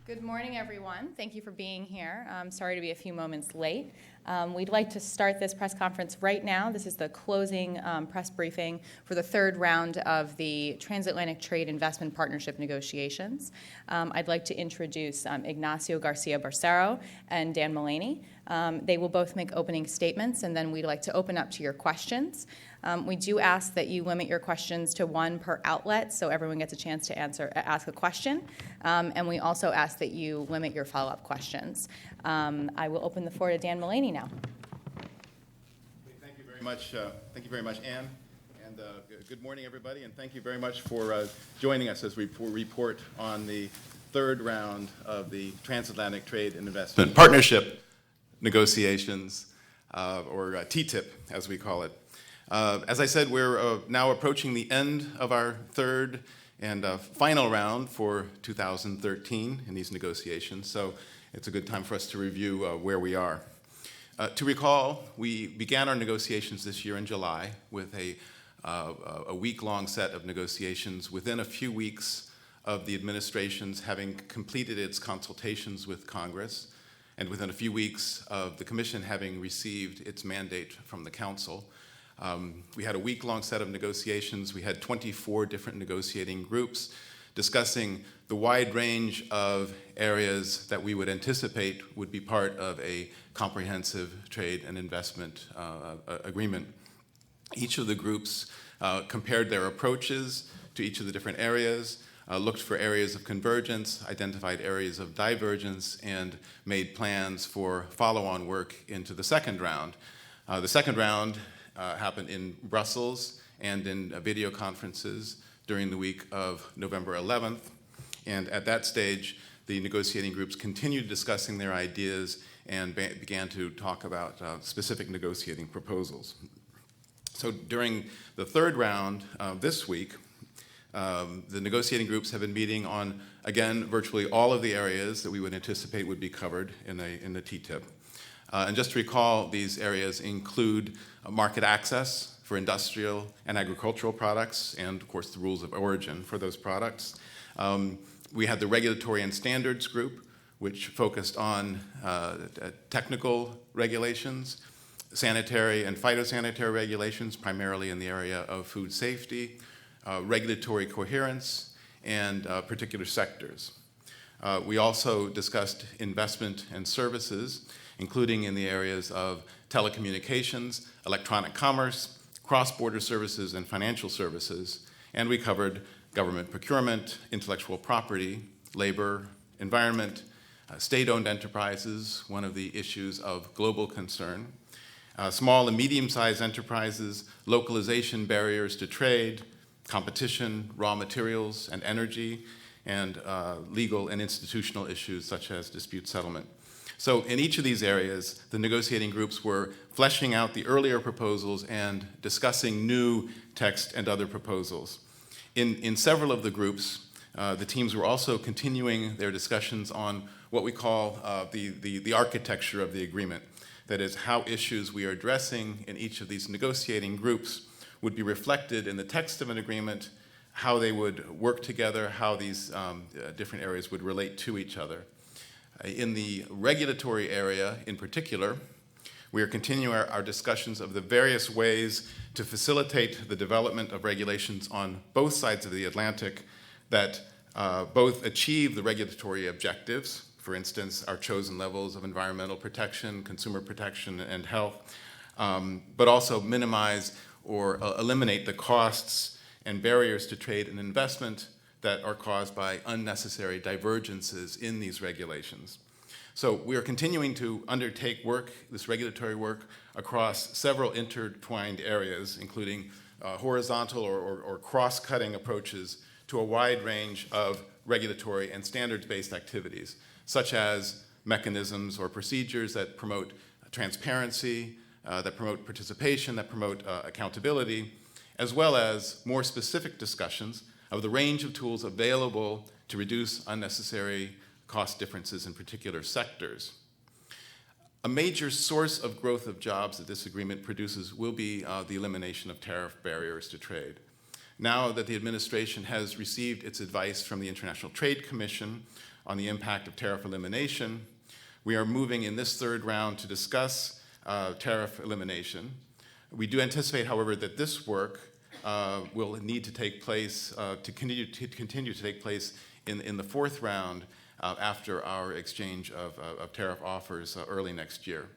Good morning, everyone. Thank you for being here. I'm sorry to be a few moments late. We'd like to start this press conference right now. This is the closing press briefing for the third round of the Transatlantic Trade Investment Partnership negotiations. I'd like to introduce Ignacio Garcia Barcero and Dan Mullaney. They will both make opening statements, and then we'd like to open up to your questions. We do ask that you limit your questions to one per outlet so everyone gets a chance to ask a question. And we also ask that you limit your follow-up questions. I will open the floor to Dan Mullaney now. Thank you very much. Thank you very much, Anne. And good morning, everybody. And thank you very much for joining us as we report on the third round of the Transatlantic Trade and Investment Partnership negotiations, or TTIP, as we call it. As I said, we're now approaching the end of our third and final round for 2013 in these negotiations, so it's a good time for us to review where we are. To recall, we began our negotiations this year in July with a week-long set of negotiations within a few weeks of the administration's having completed its consultations with Congress, and within a few weeks of the Commission having received its mandate from the Council. We had a week-long set of negotiations. We had 24 different negotiating groups discussing the wide range of areas that we would anticipate would be part of a comprehensive trade and investment agreement. Each of the groups compared their approaches to each of the different areas, looked for areas of convergence, identified areas of divergence, and made plans for follow-on work into the second round. The second round happened in Brussels and in video conferences during the week of November 11th. And at that stage, the negotiating groups continued discussing their ideas and began to talk about specific negotiating proposals. So during the third round this week, the negotiating groups have been meeting on, again, virtually all of the areas that we would anticipate would be covered in the TTIP. And just to recall, these areas include market access for industrial and agricultural products, and of course the rules of origin for those products. We had the regulatory and standards group, which focused on technical regulations, sanitary and phytosanitary regulations, primarily in the area of food safety, regulatory coherence, and particular sectors. We also discussed investment and services, including in the areas of telecommunications, electronic commerce, cross-border services, and financial services. And we covered government procurement, intellectual property, labor, environment, state-owned enterprises, one of the issues of global concern, small and medium-sized enterprises, localization barriers to trade, competition, raw materials and energy, and legal and institutional issues such as dispute settlement. So in each of these areas, the negotiating groups were fleshing out the earlier proposals and discussing new text and other proposals. In several of the groups, the teams were also continuing their discussions on what we call the architecture of the agreement. That is, how issues we are addressing in each of these negotiating groups would be reflected in the text of an agreement, how they would work together, how these different areas would relate to each other. In the regulatory area in particular, we are continuing our discussions of the various ways to facilitate the development of regulations on both sides of the Atlantic that both achieve the regulatory objectives, for instance, our chosen levels of environmental protection, consumer protection, and health, but also minimize or eliminate the costs and barriers to trade and investment that are caused by unnecessary divergences in these regulations. So we are continuing to undertake work, this regulatory work, across several intertwined areas, including horizontal or cross-cutting approaches to a wide range of regulatory and standards-based activities, such as mechanisms or procedures that promote transparency, that promote participation, that promote accountability, as well as more specific discussions of the range of tools available to reduce unnecessary cost differences in particular sectors. A major source of growth of jobs that this agreement produces will be the elimination of tariff barriers to trade. Now that the administration has received its advice from the International Trade Commission on the impact of tariff elimination. We are moving in this third round to discuss tariff elimination. We do anticipate, however, that this work will need to take place, to continue to take place in the fourth round after our exchange of tariff offers early next year.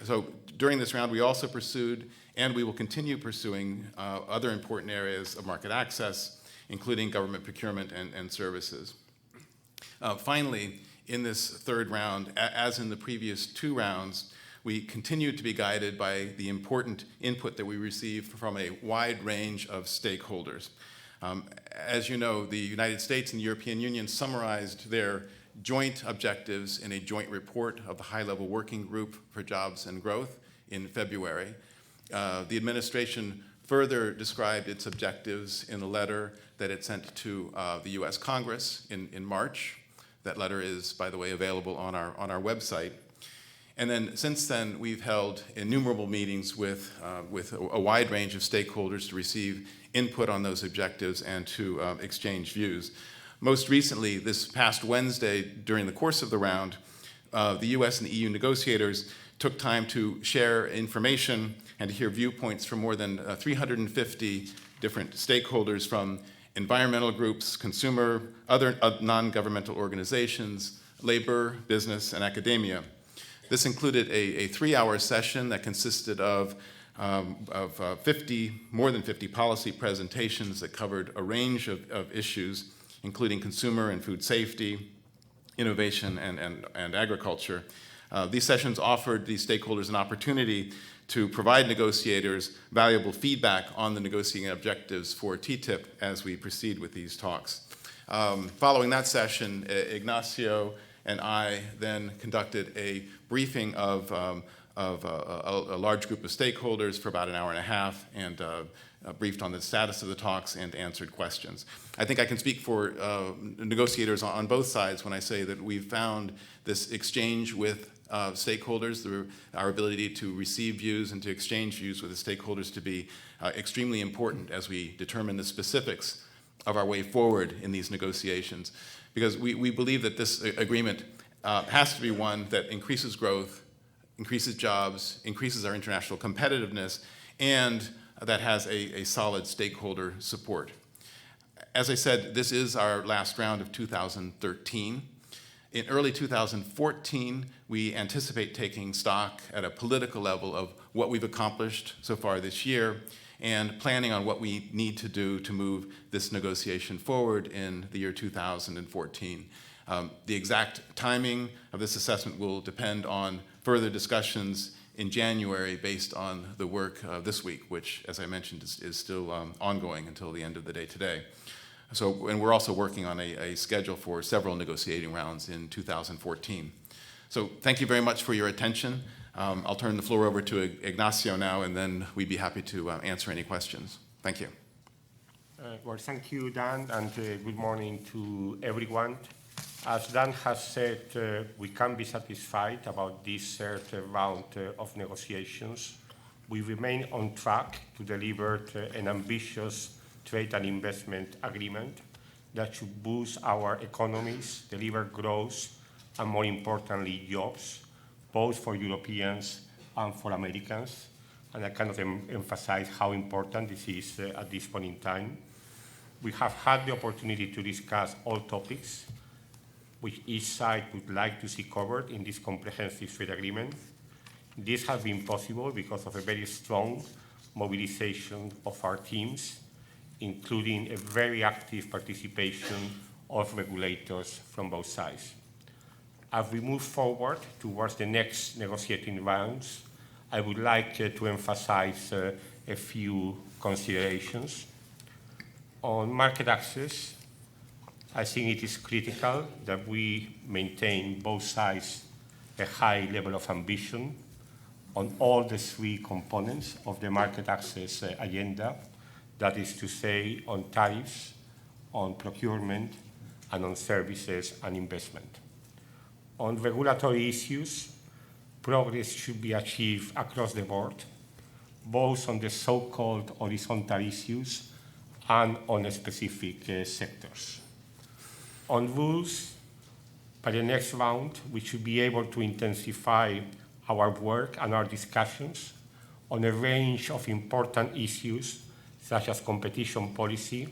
So during this round, we also pursued, and we will continue pursuing, other important areas of market access, including government procurement and services. Finally, in this third round, as in the previous two rounds, we continue to be guided by the important input that we receive from a wide range of stakeholders. As you know, the United States and the European Union summarized their joint objectives in a joint report of the High-Level Working Group for Jobs and Growth in February. The administration further described its objectives in a letter that it sent to the U.S. Congress in March. That letter is, by the way, available on our website. And then since then, we've held innumerable meetings with a wide range of stakeholders to receive input on those objectives and to exchange views. Most recently, this past Wednesday, during the course of the round, the US and the EU negotiators took time to share information and to hear viewpoints from more than 350 different stakeholders, from environmental groups, consumer, other non-governmental organizations, labor, business, and academia. This included a 3-hour session that consisted of more than 50 policy presentations that covered a range of issues, including consumer and food safety, innovation, and agriculture. These sessions offered these stakeholders an opportunity to provide negotiators valuable feedback on the negotiating objectives for TTIP as we proceed with these talks. Following that session, Ignacio and I then conducted a briefing of a large group of stakeholders for about an hour and a half, and briefed on the status of the talks and answered questions. I think I can speak for negotiators on both sides when I say that we've found this exchange with stakeholders, our ability to receive views and to exchange views with the stakeholders, to be extremely important as we determine the specifics of our way forward in these negotiations. Because we believe that this agreement has to be one that increases growth, increases jobs, increases our international competitiveness, and that has a solid stakeholder support. As I said, this is our last round of 2013. In early 2014, we anticipate taking stock at a political level of what we've accomplished so far this year, and planning on what we need to do to move this negotiation forward in the year 2014. The exact timing of this assessment will depend on further discussions in January based on the work this week, which, as I mentioned, is still ongoing until the end of the day today. So, and we're also working on a schedule for several negotiating rounds in 2014. So thank you very much for your attention. I'll turn the floor over to Ignacio now, and then we'd be happy to answer any questions. Thank you. Well, thank you, Dan, and good morning to everyone. As Dan has said, we can be satisfied about this third round of negotiations. We remain on track to deliver an ambitious trade and investment agreement that should boost our economies, deliver growth, and more importantly, jobs, both for Europeans and for Americans. And I cannot emphasize how important this is at this point in time. We have had the opportunity to discuss all topics which each side would like to see covered in this comprehensive trade agreement. This has been possible because of a very strong mobilization of our teams, including a very active participation of regulators from both sides. As we move forward towards the next negotiating rounds, I would like to emphasize a few considerations. On market access, I think it is critical that we maintain both sides a high level of ambition on all the three components of the market access agenda, that is to say, on tariffs, on procurement, and on services and investment. On regulatory issues, progress should be achieved across the board, both on the so-called horizontal issues and on specific sectors. On rules, By the next round, we should be able to intensify our work and our discussions on a range of important issues, such as competition policy,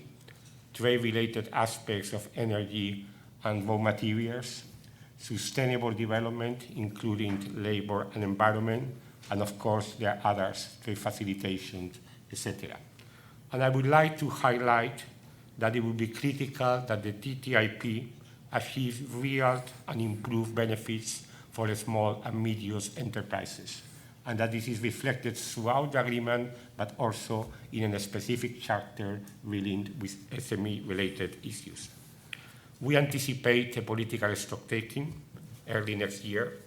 trade-related aspects of energy and raw materials, sustainable development, including labor and environment, and of course, there are others, trade facilitation, etc. And I would like to highlight that it will be critical that the TTIP achieves real and improved benefits for the small and medium enterprises, and that this is reflected throughout the agreement, but also in a specific chapter dealing with SME-related issues. We anticipate a political stock-taking early next year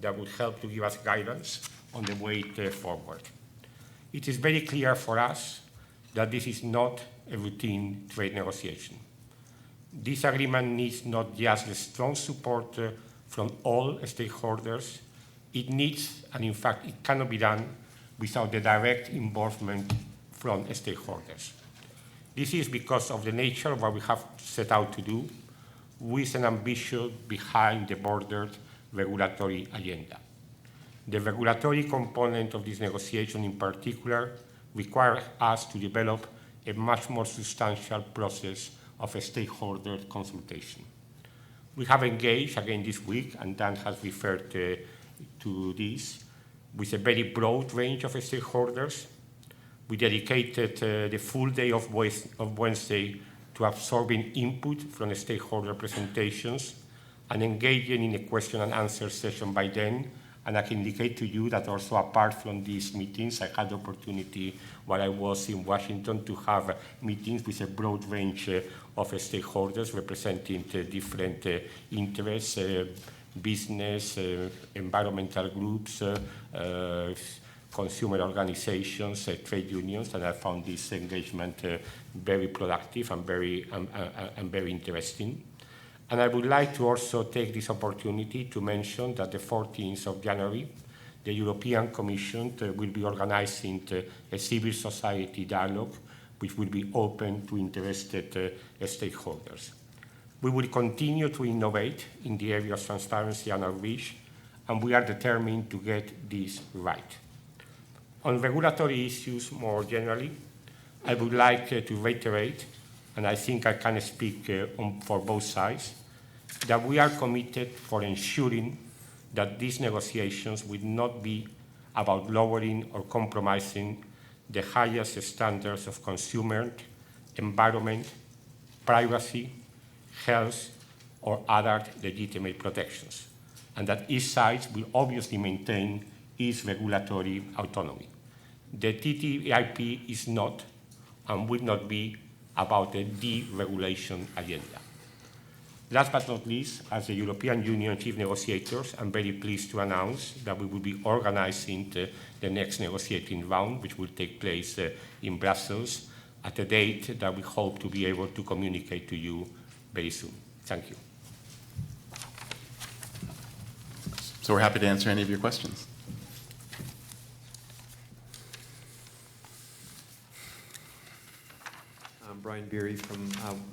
that would help to give us guidance on the way forward. It is very clear for us that this is not a routine trade negotiation. This agreement needs not just the strong support from all stakeholders, it needs, and in fact it cannot be done without the direct involvement from stakeholders. This is because of the nature of what we have set out to do, with an ambition behind the border regulatory agenda. The regulatory component of this negotiation in particular requires us to develop a much more substantial process of a stakeholder consultation. We have engaged again this week, and Dan has referred to this, with a very broad range of stakeholders. We dedicated the full day of Wednesday to absorbing input from the stakeholder presentations and engaging in a question and answer session by then. And I can indicate to you that also apart from these meetings, I had the opportunity while I was in Washington to have meetings with a broad range of stakeholders representing different interests, business, environmental groups, consumer organizations, trade unions, and I found this engagement very productive and very interesting. And I would like to also take this opportunity to mention that the 14th of January, the European Commission will be organizing a civil society dialogue which will be open to interested stakeholders. We will continue to innovate in the area of transparency and outreach, and we are determined to get this right. On regulatory issues more generally, I would like to reiterate, and I think I can speak for both sides, that we are committed for ensuring that these negotiations will not be about lowering or compromising the highest standards of consumer, environment, privacy, health, or other legitimate protections, and that each side will obviously maintain its regulatory autonomy. The TTIP is not and will not be about a deregulation agenda. Last but not least, as the European Union chief negotiators, I'm very pleased to announce that we will be organizing the next negotiating round, which will take place in Brussels at a date that we hope to be able to communicate to you very soon. Thank you. So we're happy to answer any of your questions. I'm Brian Beery from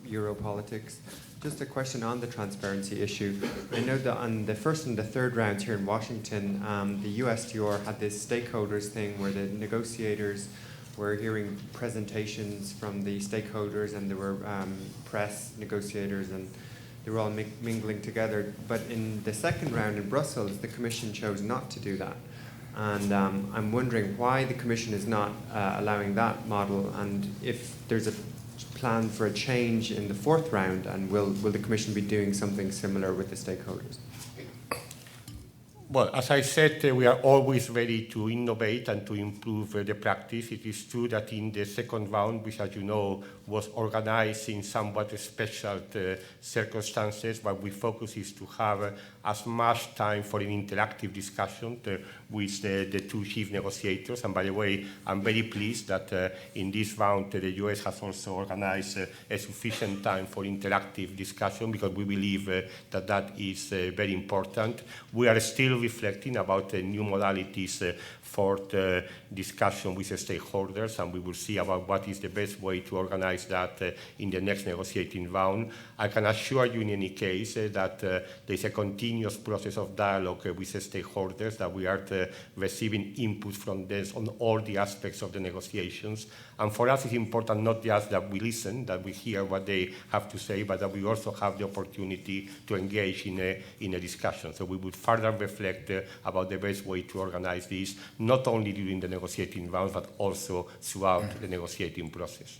Europolitics. Just a question on the transparency issue. I know that on the first and the third rounds here in Washington, the USTR had this stakeholders thing where the negotiators were hearing presentations from the stakeholders, and there were press negotiators, and they were all mingling together. But in the second round in Brussels, the Commission chose not to do that. And I'm wondering why the Commission is not allowing that model, and if there's a plan for a change in the fourth round, and will the Commission be doing something similar with the stakeholders? Well, as I said, we are always ready to innovate and to improve the practice. It is true that in the second round, which, as you know, was organized in somewhat special circumstances, what we focus is to have as much time for an interactive discussion with the two chief negotiators. And by the way, I'm very pleased that in this round, the US has also organized a sufficient time for interactive discussion, because we believe that that is very important. We are still reflecting about new modalities for the discussion with the stakeholders, and we will see about what is the best way to organize that in the next negotiating round. I can assure you in any case that there's a continuous process of dialogue with the stakeholders, that we are receiving input from them on all the aspects of the negotiations. And for us, it's important not just that we listen, that we hear what they have to say, but that we also have the opportunity to engage in a discussion. So we would further reflect about the best way to organize this, not only during the negotiating round, but also throughout the negotiating process.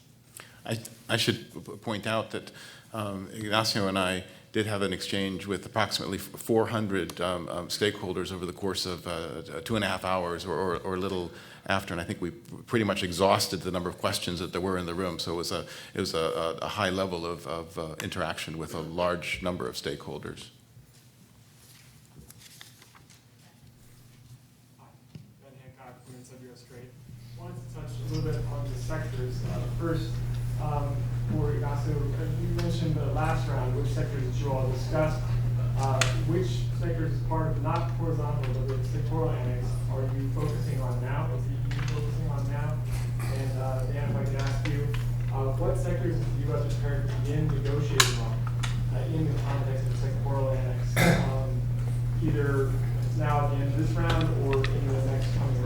I should point out that Ignacio and I did have an exchange with approximately 400 stakeholders over the course of 2.5 hours or a little after, and I think we pretty much exhausted the number of questions that there were in the room. So it was a high level of interaction with a large number of stakeholders. Ben Hancock from Inside US Trade. Wanted to touch a little bit on the sectors. First, for Ignacio, you mentioned the last round, which sectors did you all discuss? Which sectors, as part of not horizontal, but the sectoral annex, are you focusing on now? Is the EU focusing on now? And Dan, if I can ask you, what sectors is the U.S. prepared to begin negotiating on in the context of the sectoral annex? Either now at the end of this round or in the next coming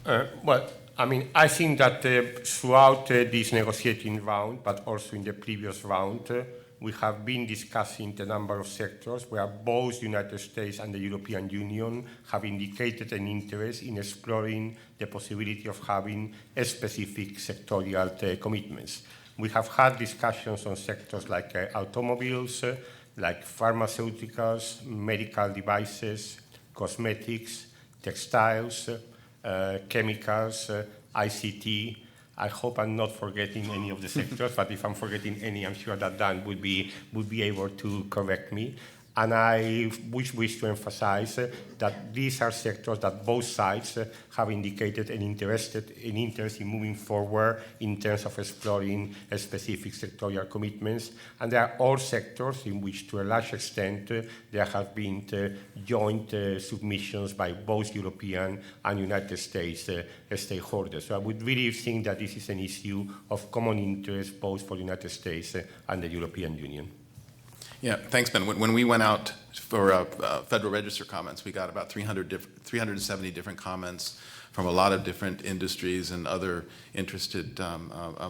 round? Well, I mean, I think that throughout this negotiating round, but also in the previous round, we have been discussing the number of sectors where both the United States and the European Union have indicated an interest in exploring the possibility of having specific sectorial commitments. We have had discussions on sectors like automobiles, like pharmaceuticals, medical devices, cosmetics, textiles, chemicals, ICT. I hope I'm not forgetting any of the sectors, but if I'm forgetting any, I'm sure that Dan would be able to correct me. And I wish to emphasize that these are sectors that both sides have indicated an interest in moving forward in terms of exploring specific sectorial commitments. And there are all sectors in which, to a large extent, there have been joint submissions by both European and United States stakeholders. So I would really think that this is an issue of common interest both for the United States and the European Union. Yeah, thanks, Ben. When we went out for Federal Register comments, we got about 370 different comments from a lot of different industries and other interested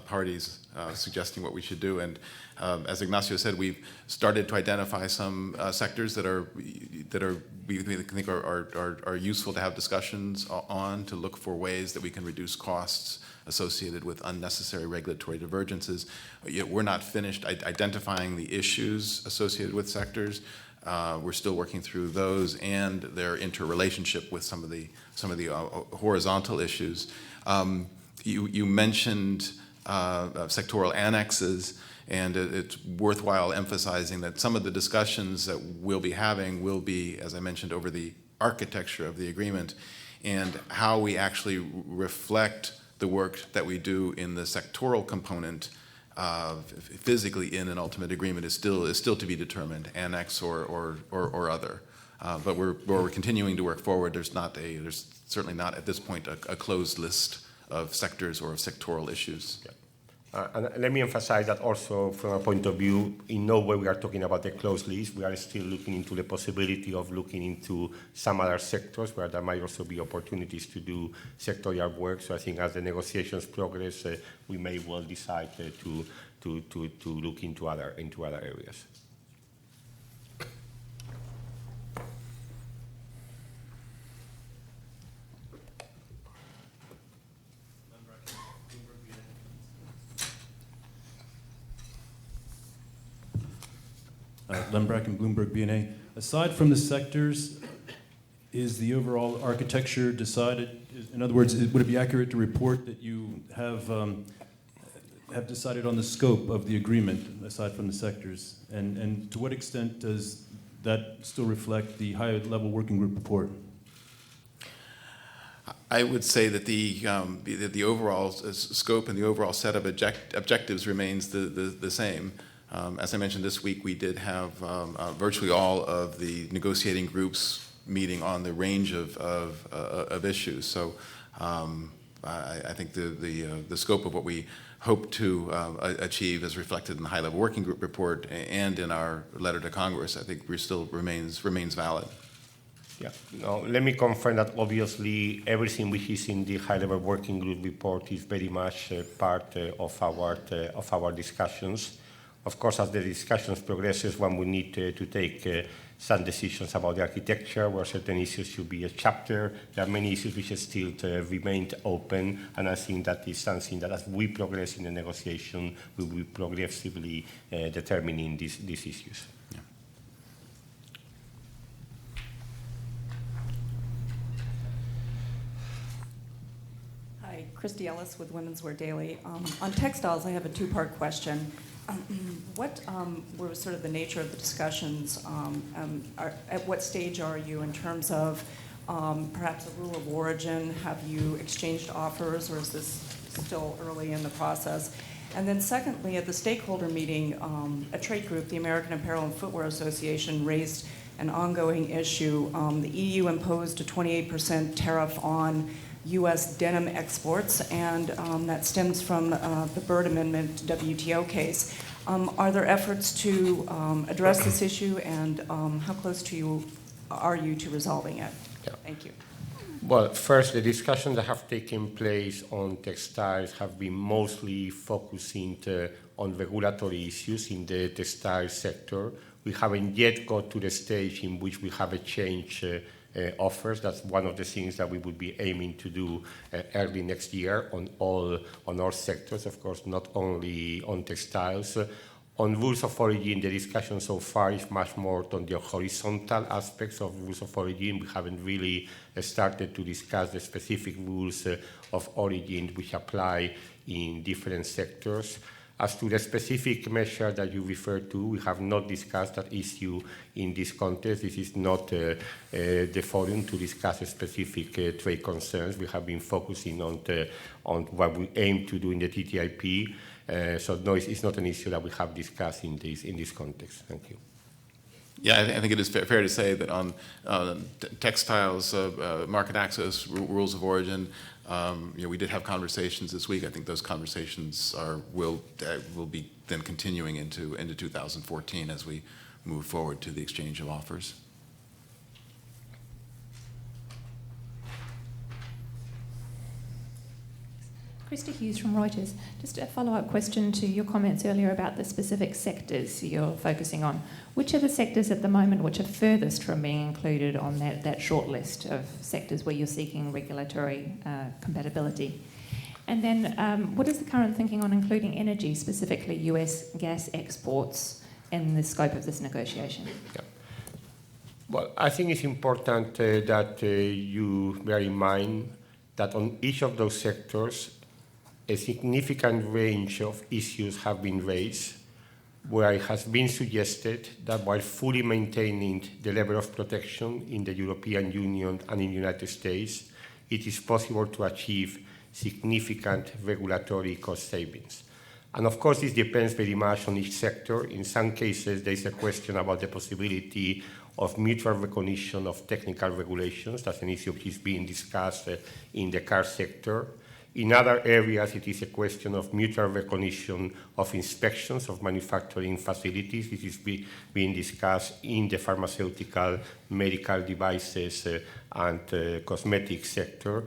parties suggesting what we should do. And as Ignacio said, we've started to identify some sectors that we think are useful to have discussions on, to look for ways that we can reduce costs associated with unnecessary regulatory divergences. Yet we're not finished identifying the issues associated with sectors. We're still working through those and their interrelationship with some of the horizontal issues. You mentioned sectoral annexes, and it's worthwhile emphasizing that some of the discussions that we'll be having will be, as I mentioned, over the architecture of the agreement and how we actually reflect the work that we do in the sectoral component physically in an ultimate agreement is still to be determined, annex or other. But we're continuing to work forward. There's certainly not at this point a closed list of sectors or of sectoral issues. Yeah. And let me emphasize that also from a point of view, in no way we are talking about a closed list. We are still looking into the possibility of looking into some other sectors where there might also be opportunities to do sectorial work. So I think as the negotiations progress, we may well decide to look into other areas. Len Bracken, Bloomberg BNA. Aside from the sectors, is the overall architecture decided? In other words, would it be accurate to report that you have decided on the scope of the agreement aside from the sectors? And to what extent does that still reflect the high-level working group report? I would say that the overall scope and the overall set of objectives remains the same. As I mentioned this week, we did have virtually all of the negotiating groups meeting on the range of issues. So I think the scope of what we hope to achieve is reflected in the high-level working group report and in our letter to Congress. I think still remains valid. Yeah. No, let me confirm that obviously everything which is in the high-level working group report is very much part of our discussions. Of course, as the discussions progresses, one will need to take some decisions about the architecture, where certain issues should be a chapter. There are many issues which still remained open, and I think that is something that as we progress in the negotiation, we will progressively determining these issues. Yeah. Hi, Christy Ellis with Women's Wear Daily. On textiles, I have a two-part question. What were sort of the nature of the discussions? At what stage are you in terms of perhaps a rule of origin? Have you exchanged offers, or is this still early in the process? And then secondly, at the stakeholder meeting, a trade group, the American Apparel and Footwear Association, raised an ongoing issue. The EU imposed a 28% tariff on U.S. denim exports, and that stems from the Byrd Amendment WTO case. Are there efforts to address this issue, and how close are you to resolving it? Yeah. Thank you. Well, first, the discussions that have taken place on textiles have been mostly focusing on regulatory issues in the textile sector. We haven't yet got to the stage in which we have a change offers. That's one of the things that we would be aiming to do early next year on all sectors, of course, not only on textiles. On rules of origin, the discussion so far is much more on the horizontal aspects of rules of origin. We haven't really started to discuss the specific rules of origin which apply in different sectors. As to the specific measure that you referred to, we have not discussed that issue in this context. This is not the forum to discuss specific trade concerns. We have been focusing on what we aim to do in the TTIP. So no, it's not an issue that we have discussed in this context. Thank you. Yeah, I think it is fair to say that on textiles, market access, rules of origin, we did have conversations this week. I think those conversations will be then continuing into 2014 as we move forward to the exchange of offers. Krista Hughes from Reuters. Just a follow-up question to your comments earlier about the specific sectors you're focusing on. Which are the sectors at the moment which are furthest from being included on that short list of sectors where you're seeking regulatory compatibility? And then what is the current thinking on including energy, specifically US gas exports, in the scope of this negotiation? Yeah. Well, I think it's important that you bear in mind that on each of those sectors, a significant range of issues have been raised, where it has been suggested that while fully maintaining the level of protection in the European Union and in the United States, it is possible to achieve significant regulatory cost savings. And of course, this depends very much on each sector. In some cases, there is a question about the possibility of mutual recognition of technical regulations. That's an issue which is being discussed in the car sector. In other areas, it is a question of mutual recognition of inspections of manufacturing facilities. This is being discussed in the pharmaceutical, medical devices, and cosmetic sector.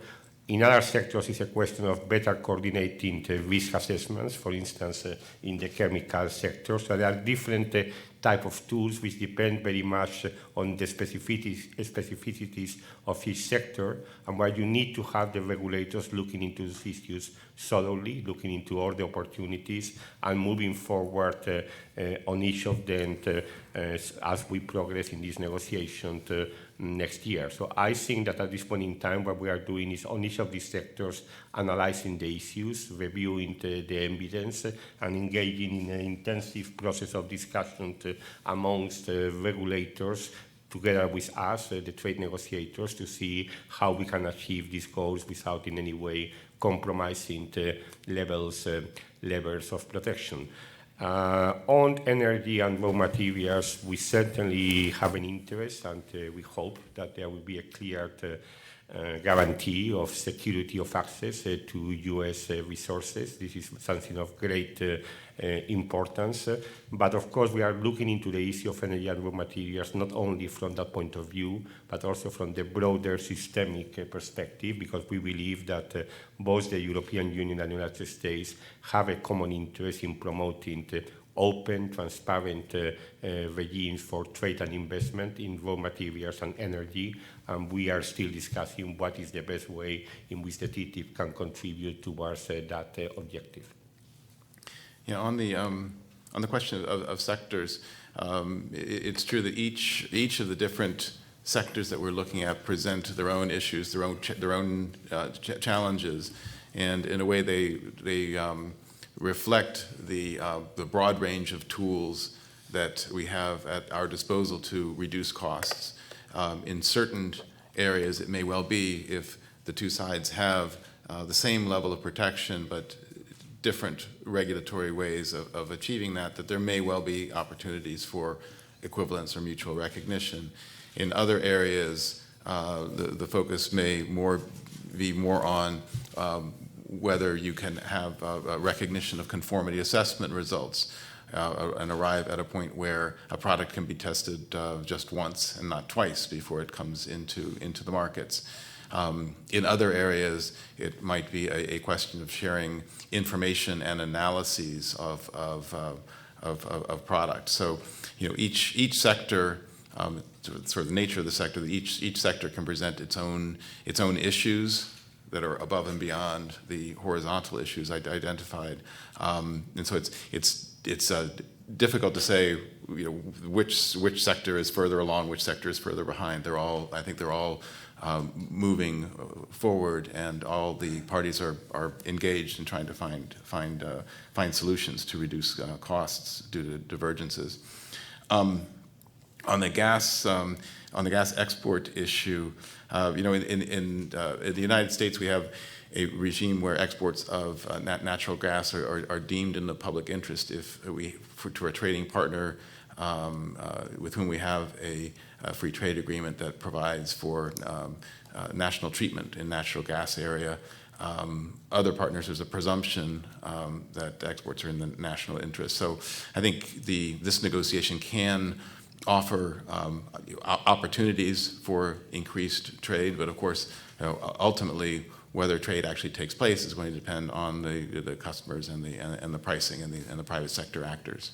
In other sectors, it's a question of better coordinating the risk assessments, for instance, in the chemical sector. So there are different type of tools which depend very much on the specificities of each sector, and where you need to have the regulators looking into these issues thoroughly, looking into all the opportunities, and moving forward on each of them as we progress in this negotiation next year. So I think that at this point in time, what we are doing is on each of these sectors analyzing the issues, reviewing the evidence, and engaging in an intensive process of discussion amongst regulators together with us, the trade negotiators, to see how we can achieve these goals without in any way compromising the levels of protection. On energy and raw materials, we certainly have an interest, and we hope that there will be a clear guarantee of security of access to U.S. resources. This is something of great importance. But of course, we are looking into the issue of energy and raw materials not only from that point of view, but also from the broader systemic perspective, because we believe that both the European Union and the United States have a common interest in promoting open, transparent regimes for trade and investment in raw materials and energy, and we are still discussing what is the best way in which the TTIP can contribute towards that objective. Yeah, on the question of sectors, it's true that each of the different sectors that we're looking at present their own issues, their own challenges, and in a way they reflect the broad range of tools that we have at our disposal to reduce costs. In certain areas, it may well be if the two sides have the same level of protection, but different regulatory ways of achieving that there may well be opportunities for equivalence or mutual recognition. In other areas, the focus may be more on whether you can have a recognition of conformity assessment results and arrive at a point where a product can be tested just once and not twice before it comes into the markets. In other areas, it might be a question of sharing information and analyses of products. So, each sector, sort of the nature of the sector, each sector can present its own issues that are above and beyond the horizontal issues identified, and so it's difficult to say which sector is further along, which sector is further behind. I think they're all moving forward, and all the parties are engaged in trying to find solutions to reduce costs due to divergences. On the gas export issue, in the United States, we have a regime where exports of natural gas are deemed in the public interest if to a trading partner with whom we have a free trade agreement that provides for national treatment in natural gas area. Other partners, there's a presumption that exports are in the national interest. So I think this negotiation can offer opportunities for increased trade, but of course, ultimately, whether trade actually takes place is going to depend on the customers and the pricing and the private sector actors.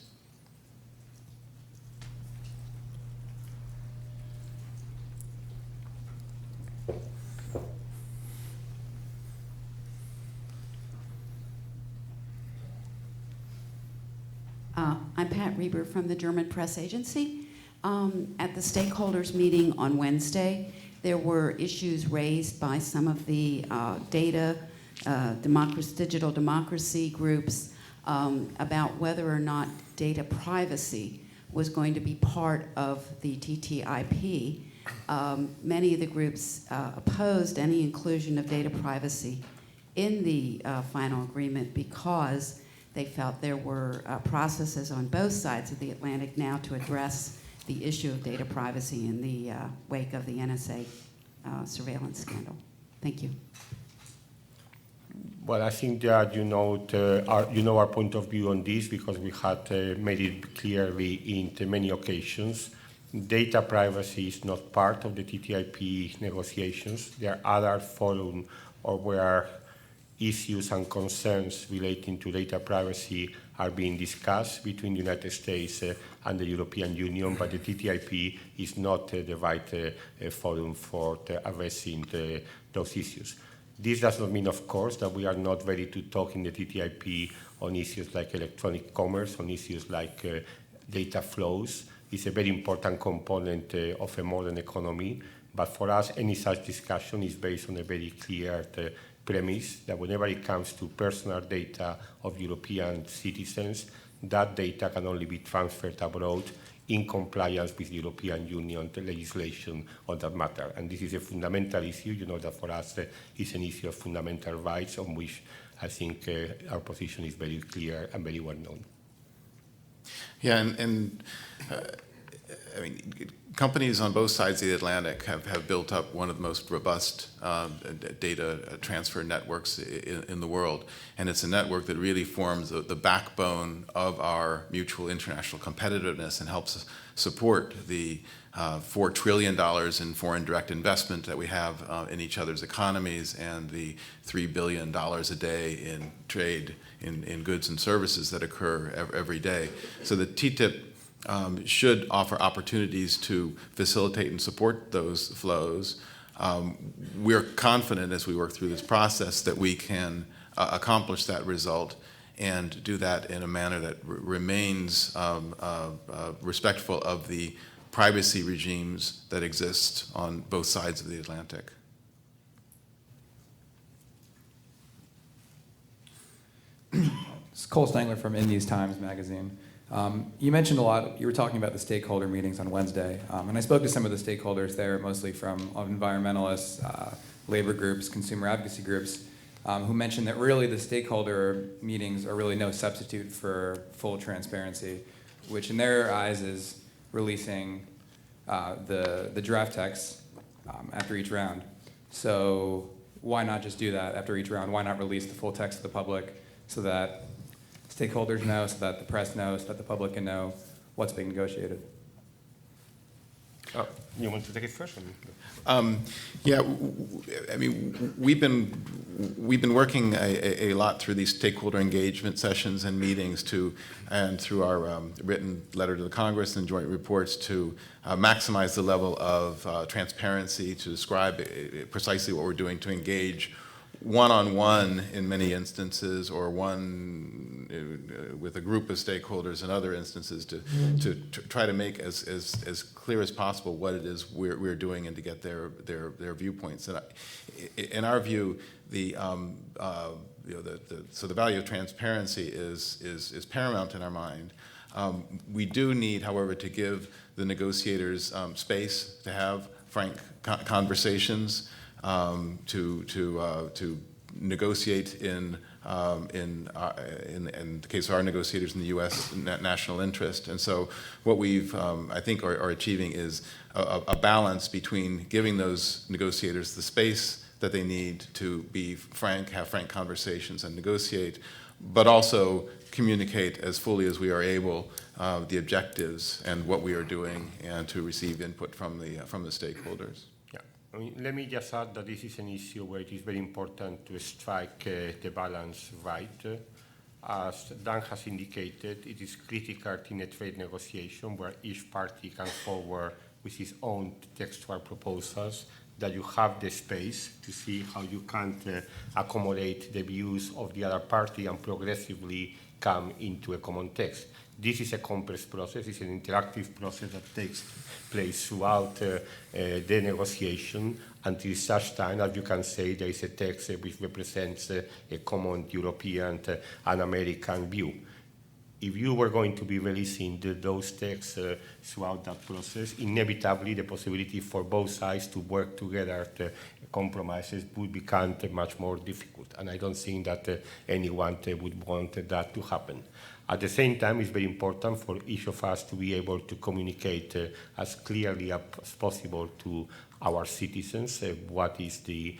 I'm Pat Reber from the German Press Agency. At the stakeholders meeting on Wednesday, there were issues raised by some of the digital democracy groups about whether or not data privacy was going to be part of the TTIP. Many of the groups opposed any inclusion of data privacy in the final agreement because they felt there were processes on both sides of the Atlantic now to address the issue of data privacy in the wake of the NSA surveillance scandal. Thank you. Well, I think that you know our point of view on this because we had made it clearly in many occasions. Data privacy is not part of the TTIP negotiations. There are other forums or where issues and concerns relating to data privacy are being discussed between the United States and the European Union, but the TTIP is not the right forum for addressing those issues. This does not mean, of course, that we are not ready to talk in the TTIP on issues like electronic commerce, on issues like data flows. It's a very important component of a modern economy, but for us, any such discussion is based on a very clear premise that whenever it comes to personal data of European citizens, that data can only be transferred abroad in compliance with the European Union legislation on that matter. And this is a fundamental issue. You know that for us it's an issue of fundamental rights on which I think our position is very clear and very well known. Yeah, I mean, companies on both sides of the Atlantic have built up one of the most robust data transfer networks in the world. And it's a network that really forms the backbone of our mutual international competitiveness and helps support the $4 trillion in foreign direct investment that we have in each other's economies and the $3 billion a day in trade in goods and services that occur every day. So the TTIP should offer opportunities to facilitate and support those flows. We're confident as we work through this process that we can accomplish that result and do that in a manner that remains respectful of the privacy regimes that exist on both sides of the Atlantic. It's Cole Stengler from Indies Times Magazine. You mentioned a lot, you were talking about the stakeholder meetings on Wednesday, and I spoke to some of the stakeholders there, mostly from environmentalists, labor groups, consumer advocacy groups, who mentioned that really the stakeholder meetings are really no substitute for full transparency, which in their eyes is releasing the draft text after each round. So why not just do that after each round? Why not release the full text to the public so that stakeholders know, so that the press knows, so that the public can know what's being negotiated? Oh, you want to take it first? Yeah, I mean, we've been working a lot through these stakeholder engagement sessions and meetings and through our written letter to the Congress and joint reports to maximize the level of transparency, to describe precisely what we're doing, to engage one-on-one in many instances, or with a group of stakeholders in other instances, to try to make as clear as possible what it is we're doing and to get their viewpoints. And in our view, so the value of transparency is paramount in our mind. We do need, however, to give the negotiators space to have frank conversations, to negotiate in the case of our negotiators in the U.S. national interest. And so what we've, I think, are achieving is a balance between giving those negotiators the space that they need to be frank, have frank conversations and negotiate, but also communicate as fully as we are able the objectives and what we are doing, and to receive input from the stakeholders. I mean, let me just add that this is an issue where it is very important to strike the balance right. As Dan has indicated, it is critical in a trade negotiation where each party can forward with its own textual proposals, that you have the space to see how you can accommodate the views of the other party and progressively come into a common text. This is a complex process. It's an interactive process that takes place throughout the negotiation until such time as you can say there is a text which represents a common European and American view. If you were going to be releasing those texts throughout that process, inevitably the possibility for both sides to work together to compromises would become much more difficult. And I don't think that anyone would want that to happen. At the same time, it's very important for each of us to be able to communicate as clearly as possible to our citizens what is the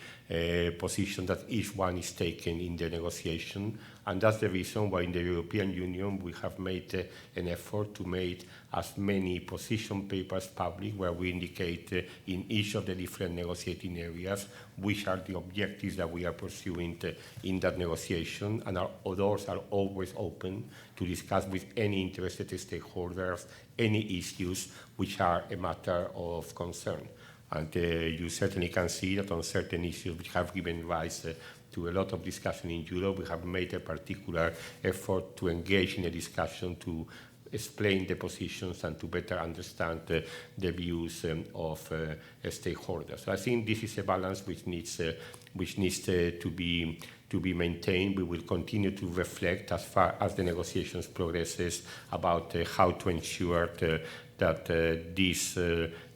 position that each one is taking in the negotiation. And that's the reason why in the European Union we have made an effort to make as many position papers public, where we indicate in each of the different negotiating areas which are the objectives that we are pursuing in that negotiation. And our doors are always open to discuss with any interested stakeholders any issues which are a matter of concern. And you certainly can see that on certain issues which have given rise to a lot of discussion in Europe, we have made a particular effort to engage in a discussion to explain the positions and to better understand the views of stakeholders. So I think this is a balance which needs to be maintained. We will continue to reflect as far as the negotiations progresses about how to ensure that that this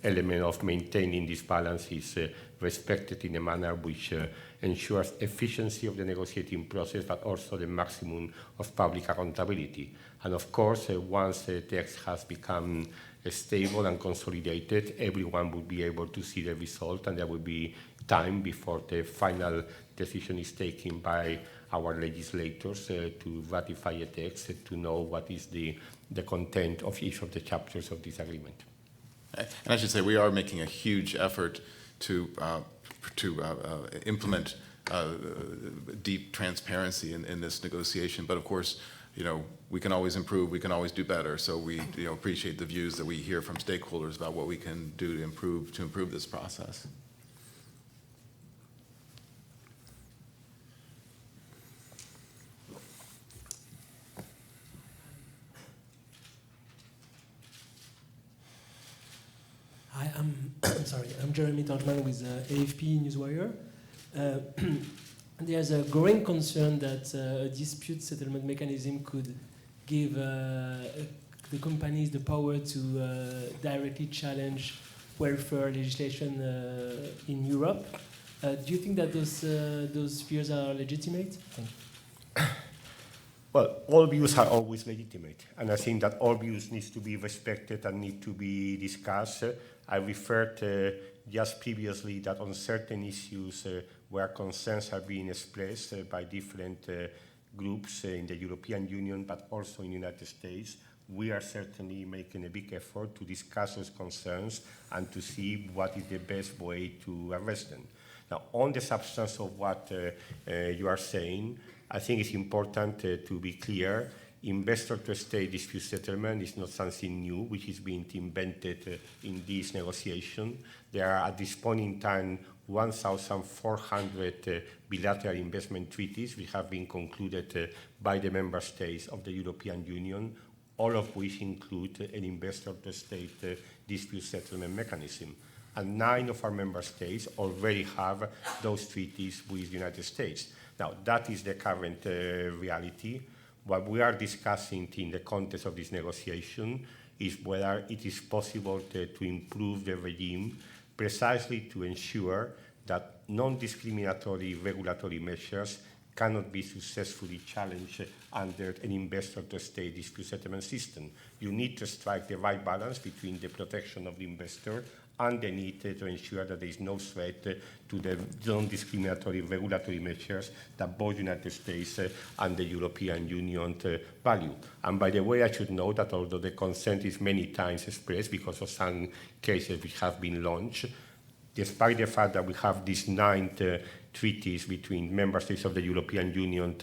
element of maintaining this balance is respected in a manner which ensures efficiency of the negotiating process, but also the maximum of public accountability. And of course, once the text has become stable and consolidated, everyone will be able to see the result, and there will be time before the final decision is taken by our legislators to ratify a text, to know what is the content of each of the chapters of this agreement. And I should say we are making a huge effort to implement deep transparency in this negotiation. But of course, we can always improve, we can always do better. So we appreciate the views that we hear from stakeholders about what we can do to improve this process. Hi, I'm Jeremy Torchman with AFP Newswire. There's a growing concern that a dispute settlement mechanism could give the companies the power to directly challenge welfare legislation in Europe. Do you think that those fears are legitimate? Thank you. Well, all views are always legitimate, and I think that all views need to be respected and need to be discussed. I referred just previously that on certain issues where concerns are being expressed by different groups in the European Union, but also in the United States, we are certainly making a big effort to discuss those concerns and to see what is the best way to address them. Now, on the substance of what you are saying, I think it's important to be clear. Investor-to-state dispute settlement is not something new, which is being invented in this negotiation. There are, at this point in time, 1,400 bilateral investment treaties which have been concluded by the member states of the European Union, all of which include an investor-to-state dispute settlement mechanism. And 9 of our member states already have those treaties with the United States. Now, that is the current reality. What we are discussing in the context of this negotiation is whether it is possible to improve the regime precisely to ensure that non-discriminatory regulatory measures cannot be successfully challenged under an investor-to-state dispute settlement system. You need to strike the right balance between the protection of the investor and the need to ensure that there is no threat to the non-discriminatory regulatory measures that both the United States and the European Union value. And by the way, I should note that although the consent is many times expressed because of some cases which have been launched, despite the fact that we have these 9 treaties between member states of the European Union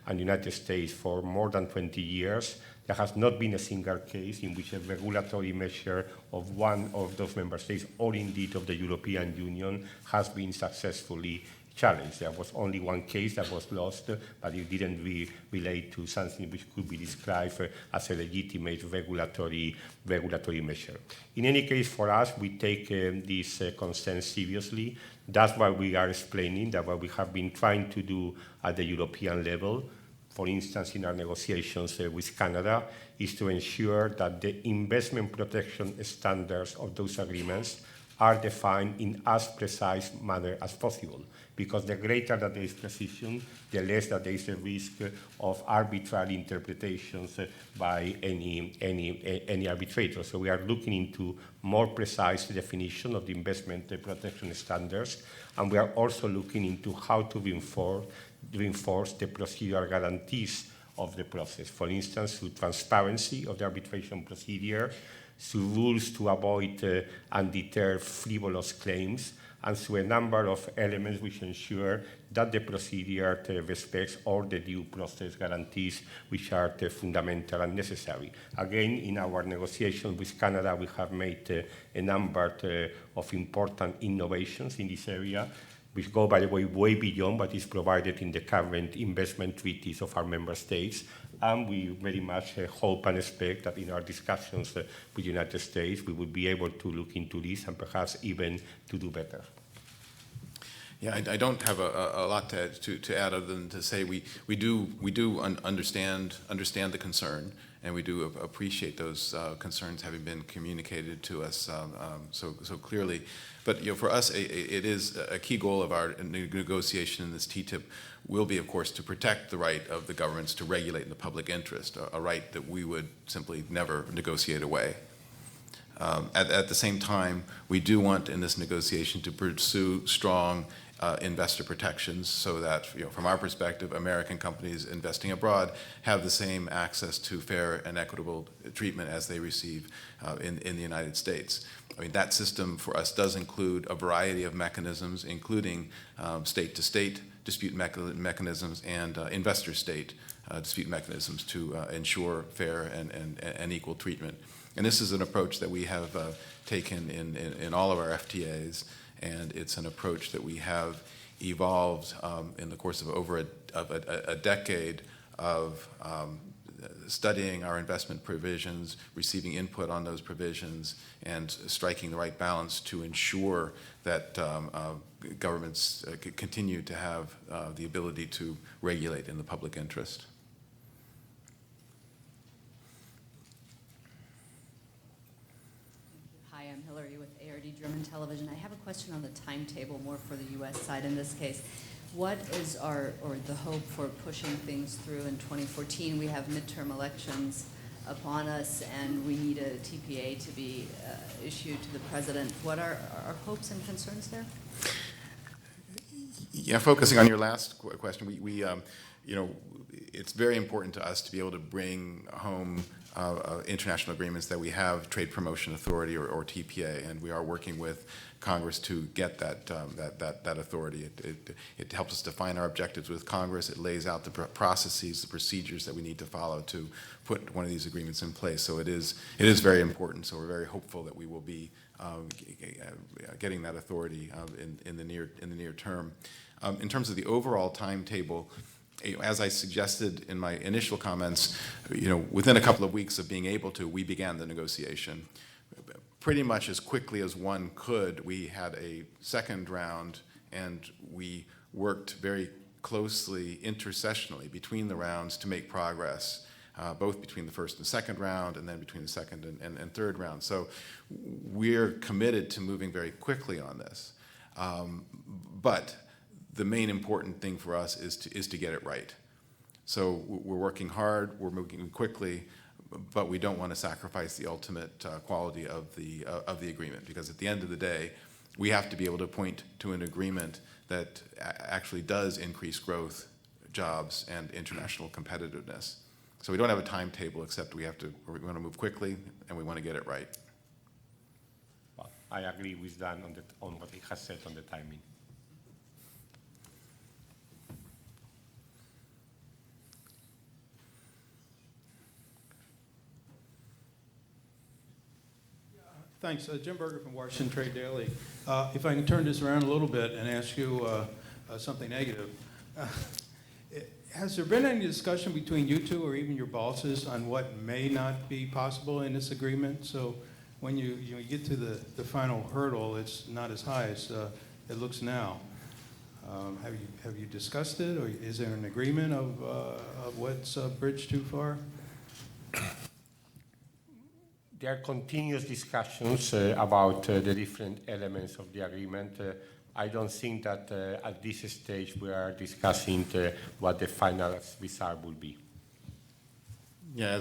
and the United States for more than 20 years, there has not been a single case in which a regulatory measure of one of those member states, or indeed of the European Union, has been successfully challenged. There was only one case that was lost, but it didn't relate to something which could be described as a legitimate regulatory measure. In any case, for us, we take this concern seriously. That's why we are explaining that what we have been trying to do at the European level, for instance, in our negotiations with Canada, is to ensure that the investment protection standards of those agreements are defined in as precise manner as possible. Because the greater that there is precision, the less that there is a risk of arbitrary interpretations by any arbitrator. So we are looking into more precise definition of the investment protection standards, and we are also looking into how to reinforce the procedural guarantees of the process. For instance, through transparency of the arbitration procedure, through rules to avoid and deter frivolous claims, and through a number of elements which ensure that the procedure respects all the due process guarantees which are fundamental and necessary. Again, in our negotiations with Canada, we have made a number of important innovations in this area, which go, by the way, way beyond what is provided in the current investment treaties of our member states. And we very much hope and expect that in our discussions with the United States, we will be able to look into this and perhaps even to do better. Yeah, I don't have a lot to add other than to say we do understand the concern, and we do appreciate those concerns having been communicated to us so clearly. But for us, it is a key goal of our negotiation in this TTIP will be, of course, to protect the right of the governments to regulate in the public interest, a right that we would simply never negotiate away. At the same time, we do want in this negotiation to pursue strong investor protections so that, from our perspective, American companies investing abroad have the same access to fair and equitable treatment as they receive in the United States. I mean, that system for us does include a variety of mechanisms, including state-to-state dispute mechanisms and investor-state dispute mechanisms to ensure fair and equal treatment. And this is an approach that we have taken in all of our FTAs, and it's an approach that we have evolved in the course of over a decade of studying our investment provisions, receiving input on those provisions, and striking the right balance to ensure that governments continue to have the ability to regulate in the public interest. Hi, I'm Hillary with ARD German Television. I have a question on the timetable, more for the U.S. side in this case. What is the hope for pushing things through in 2014? We have midterm elections upon us, and we need a TPA to be issued to the president. What are our hopes and concerns there? Yeah, focusing on your last question, we it's very important to us to be able to bring home international agreements that we have Trade Promotion Authority or TPA, and we are working with Congress to get that authority. It helps us define our objectives with Congress. It lays out the processes, the procedures that we need to follow to put one of these agreements in place. So it is very important. So we're very hopeful that we will be getting that authority in the near term. In terms of the overall timetable, as I suggested in my initial comments, within a couple of weeks of being able to, we began the negotiation. Pretty much as quickly as one could, we had a second round, and we worked very closely intersessionally between the rounds to make progress, both between the first and second round, and then between the second and third round. So we're committed to moving very quickly on this. But the main important thing for us is to get it right. So we're working hard, we're moving quickly, but we don't want to sacrifice the ultimate quality of the agreement, because at the end of the day, we have to be able to point to an agreement that actually does increase growth, jobs, and international competitiveness. So we don't have a timetable, except we want to move quickly and we want to get it right. Well, I agree with Dan on what he has said on the timing. Thanks. Jim Berger from Washington Trade Daily. If I can turn this around a little bit and ask you something negative. Has there been any discussion between you two or even your bosses on what may not be possible in this agreement? So when you get to the final hurdle, it's not as high as it looks now. Have you discussed it, or is there an agreement of what's bridged too far? There are continuous discussions about the different elements of the agreement. I don't think that at this stage we are discussing what the final result will be. Yeah,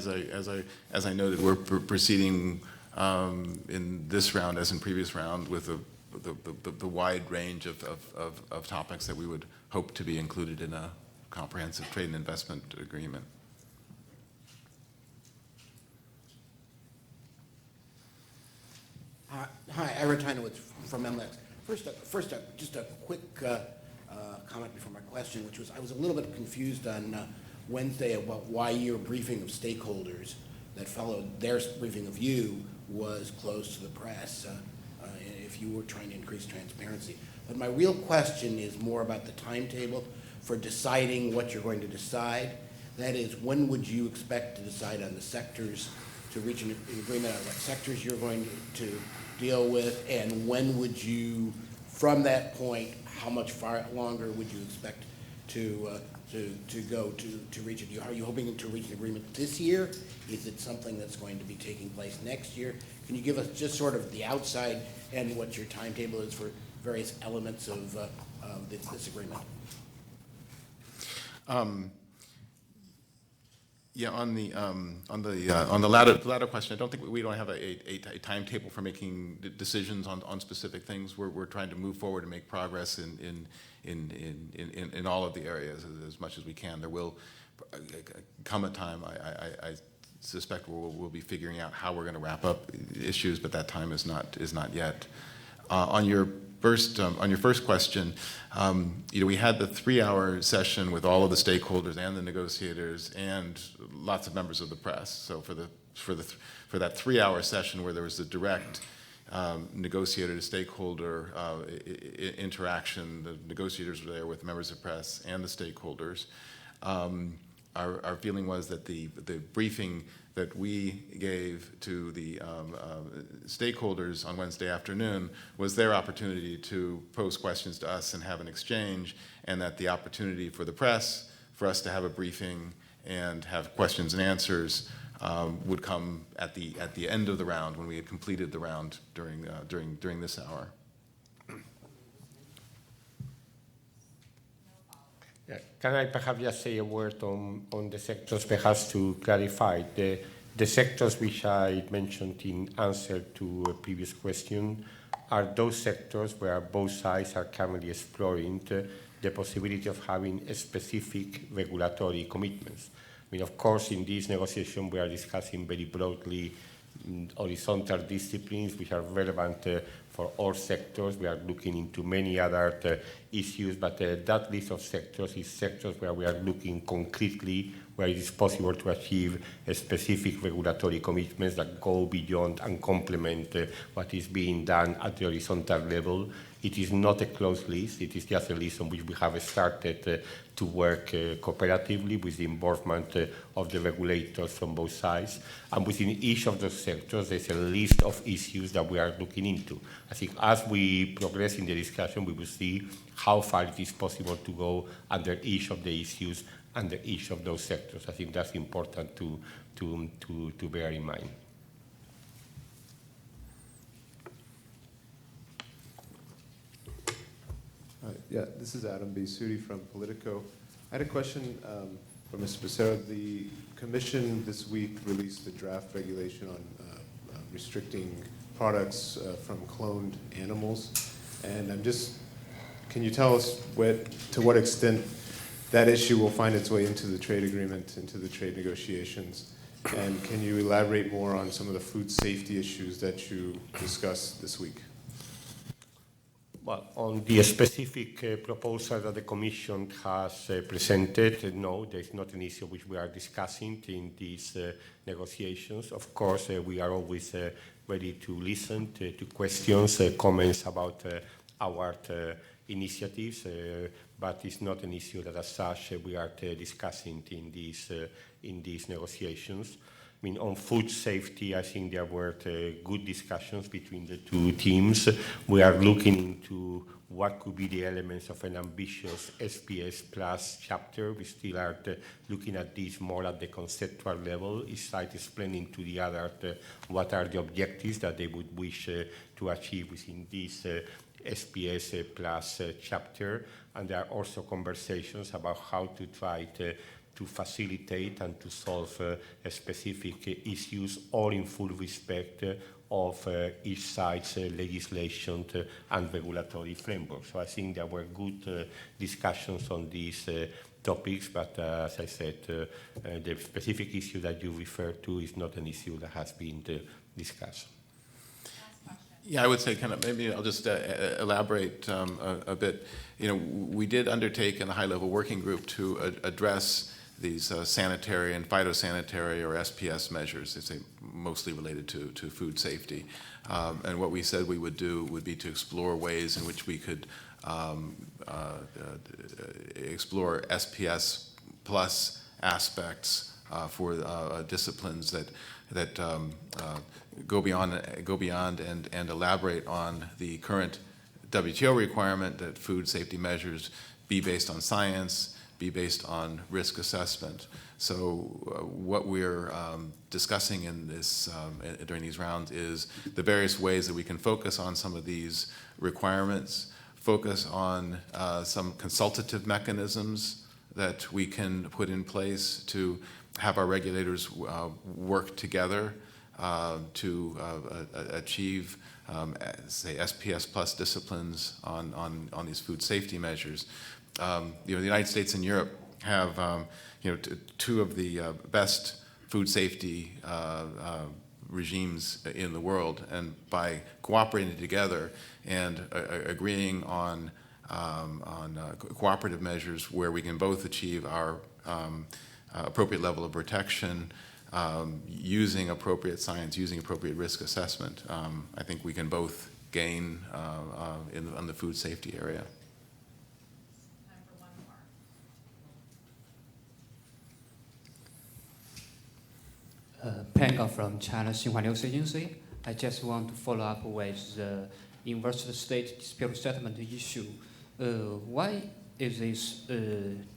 as I noted, we're proceeding in this round, as in previous round, with the wide range of topics that we would hope to be included in a comprehensive trade and investment agreement. Hi, Ira Tynowitz from MLEX. First, just a quick comment before my question, which was I was a little bit confused on Wednesday about why your briefing of stakeholders that followed their briefing of you was closed to the press if you were trying to increase transparency. But my real question is more about the timetable for deciding what you're going to decide. That is, when would you expect to decide on the sectors, to reach an agreement on what sectors you're going to deal with, and when would you from that point, how much far longer would you expect to go to reach it? Are you hoping to reach an agreement this year? Is it something that's going to be taking place next year? Can you give us just sort of the outside and what your timetable is for various elements of this agreement? Yeah, on the latter question, I don't think we don't have a timetable for making decisions on specific things. We're trying to move forward and make progress in all of the areas as much as we can. There will come a time, I suspect we'll be figuring out how we're going to wrap up issues, but that time is not yet. On your first question, we had the 3-hour session with all of the stakeholders and the negotiators and lots of members of the press. So for that 3-hour session where there was a direct negotiator to stakeholder interaction, the negotiators were there with members of press and the stakeholders. Our feeling was that the briefing that we gave to the stakeholders on Wednesday afternoon was their opportunity to pose questions to us and have an exchange, and that the opportunity for the press, for us to have a briefing and have questions and answers would come at the end of the round when we had completed the round during this hour. Yeah. Can I perhaps just say a word on the sectors, perhaps to clarify? The sectors which I mentioned in answer to a previous question are those sectors where both sides are currently exploring the possibility of having specific regulatory commitments. I mean, of course, in this negotiation, we are discussing very broadly horizontal disciplines which are relevant for all sectors. We are looking into many other issues, but that list of sectors is sectors where we are looking concretely where it is possible to achieve specific regulatory commitments that go beyond and complement what is being done at the horizontal level. It is not a closed list. It is just a list on which we have started to work cooperatively with the involvement of the regulators from both sides. And within each of those sectors, there's a list of issues that we are looking into. I think as we progress in the discussion, we will see how far it is possible to go under each of the issues, under each of those sectors. I think that's important to bear in mind. Yeah, this is Adam B. Sudi from Politico. I had a question for Mr. Becerra. The Commission this week released a draft regulation on restricting products from cloned animals. And can you tell us to what extent that issue will find its way into the trade agreement, into the trade negotiations? And can you elaborate more on some of the food safety issues that you discussed this week? Well, on the specific proposal that the Commission has presented, no, there's not an issue which we are discussing in these negotiations. Of course, we are always ready to listen to questions, comments about our initiatives, but it's not an issue that as such we are discussing in these negotiations. I mean, on food safety, I think there were good discussions between the two teams. We are looking into what could be the elements of an ambitious SPS Plus chapter. We still are looking at this more at the conceptual level. Each side explaining to the other what are the objectives that they would wish to achieve within this SPS Plus chapter. And there are also conversations about how to try to facilitate and to solve specific issues, all in full respect of each side's legislation and regulatory framework. So I think there were good discussions on these topics, but as I said, the specific issue that you referred to is not an issue that has been discussed. Yeah, I would say maybe I'll just elaborate a bit. We did undertake in a high-level working group to address these sanitary and phytosanitary or SPS measures. It's mostly related to food safety. And what we said we would do would be to explore ways in which we could explore SPS plus aspects for disciplines that go beyond and elaborate on the current WTO requirement that food safety measures be based on science, be based on risk assessment. So what we're discussing in this during these rounds is the various ways that we can focus on some of these requirements, focus on some consultative mechanisms that we can put in place to have our regulators work together to achieve, say, SPS plus disciplines on these food safety measures. The United States and Europe have two of the best food safety regimes in the world, and by cooperating together and agreeing on cooperative measures where we can both achieve our appropriate level of protection, using appropriate science, using appropriate risk assessment, I think we can both gain on the food safety area. Panga from China Xinhua News Agency. I just want to follow up with the investor-state dispute settlement issue. Why is this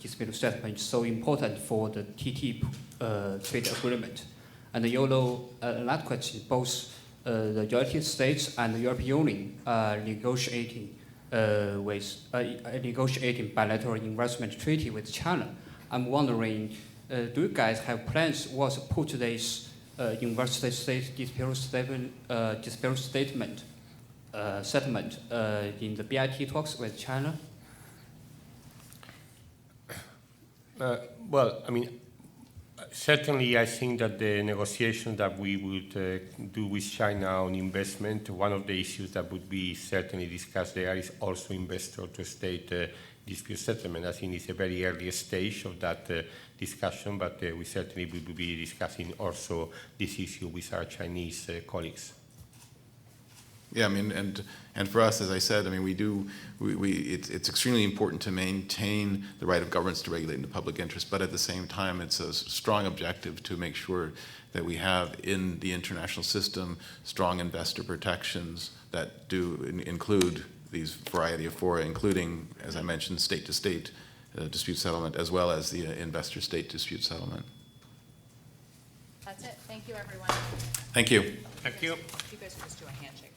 dispute settlement so important for the TTIP trade agreement? And you know, another question, both the United States and the European Union are negotiating negotiating bilateral investment treaty with China. I'm wondering, do you guys have plans to put this investor-state dispute settlement in the BIT talks with China? Well, I mean, certainly I think that the negotiation that we would do with China on investment, one of the issues that would be certainly discussed there is also investor-to-state dispute settlement. I think it's a very early stage of that discussion, but we certainly will be discussing also this issue with our Chinese colleagues. Yeah, I mean, and for us, as I said, I mean, it's extremely important to maintain the right of governments to regulate in the public interest, but at the same time, it's a strong objective to make sure that we have in the international system strong investor protections that do include these variety of fora, including, as I mentioned, state-to-state dispute settlement, as well as the investor-state dispute settlement. That's it. Thank you, everyone. Thank you. Thank you. You guys will just do a handshake.